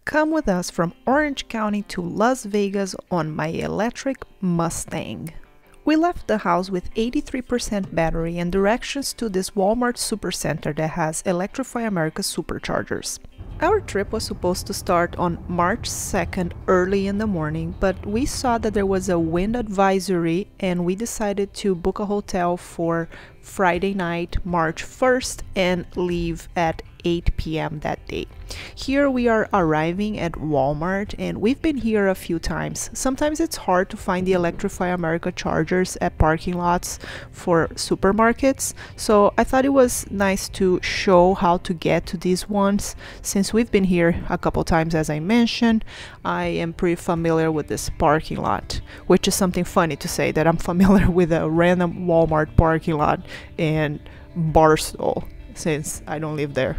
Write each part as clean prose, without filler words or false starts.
Come with us from Orange County to Las Vegas on my electric Mustang. We left the house with 83% battery and directions to this Walmart supercenter that has Electrify America superchargers. Our trip was supposed to start on March 2nd early in the morning, but we saw that there was a wind advisory and we decided to book a hotel for Friday night, March 1st, and leave at 8 p.m. that day. Here we are arriving at Walmart, and we've been here a few times. Sometimes it's hard to find the Electrify America chargers at parking lots for supermarkets, so I thought it was nice to show how to get to these ones. Since we've been here a couple times, as I mentioned, I am pretty familiar with this parking lot, which is something funny to say that I'm familiar with a random Walmart parking lot in Barstow, since I don't live there.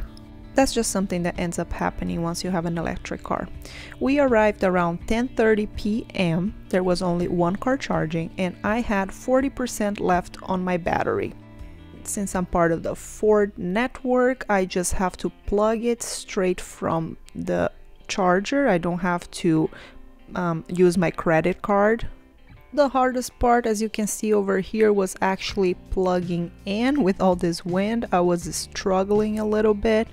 That's just something that ends up happening once you have an electric car. We arrived around 10:30 p.m. There was only one car charging and I had 40% left on my battery. Since I'm part of the Ford network, I just have to plug it straight from the charger. I don't have to use my credit card. The hardest part, as you can see over here, was actually plugging in. With all this wind, I was struggling a little bit,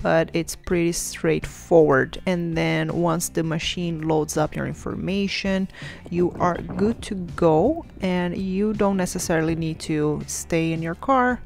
but it's pretty straightforward. And then once the machine loads up your information, you are good to go, and you don't necessarily need to stay in your car.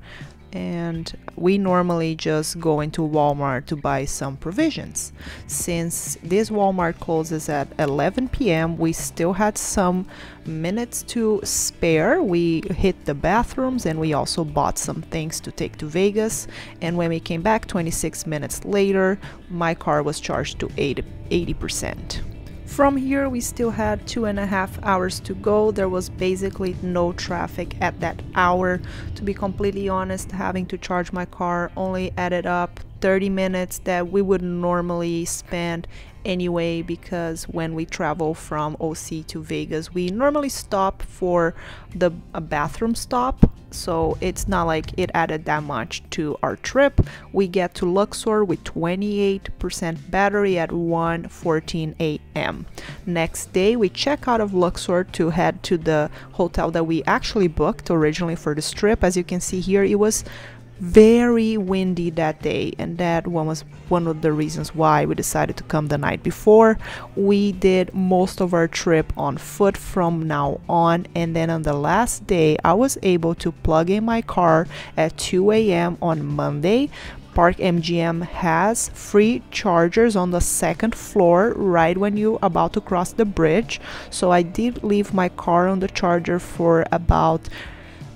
And we normally just go into Walmart to buy some provisions. Since this Walmart closes at 11 p.m., we still had some minutes to spare. We hit the bathrooms and we also bought some things to take to Vegas. And when we came back 26 minutes later, my car was charged to 80%. From here, we still had 2.5 hours to go. There was basically no traffic at that hour. To be completely honest, having to charge my car only added up 30 minutes that we would normally spend anyway, because when we travel from OC to Vegas, we normally stop for a bathroom stop. So it's not like it added that much to our trip. We get to Luxor with 28% battery at 1:14 a.m. Next day, we check out of Luxor to head to the hotel that we actually booked originally for this trip. As you can see here, it was very windy that day, and that one was one of the reasons why we decided to come the night before. We did most of our trip on foot from now on, and then on the last day I was able to plug in my car at 2 a.m. on Monday. Park MGM has free chargers on the second floor right when you're about to cross the bridge, so I did leave my car on the charger for about,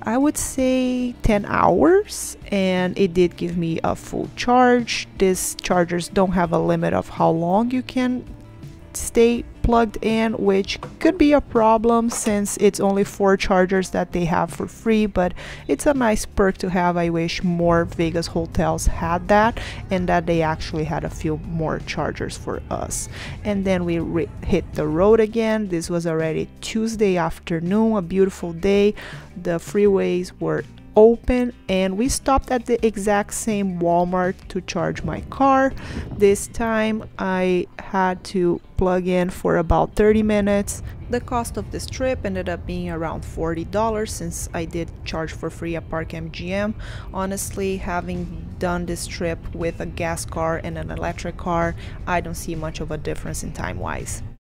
I would say, 10 hours, and it did give me a full charge. These chargers don't have a limit of how long you can stay plugged in, which could be a problem since it's only 4 chargers that they have for free, but it's a nice perk to have. I wish more Vegas hotels had that, and that they actually had a few more chargers for us. And then we hit the road again. This was already Tuesday afternoon, a beautiful day. The freeways were open, and we stopped at the exact same Walmart to charge my car. This time I had to plug in for about 30 minutes. The cost of this trip ended up being around $40 since I did charge for free at Park MGM. Honestly, having done this trip with a gas car and an electric car, I don't see much of a difference in time wise.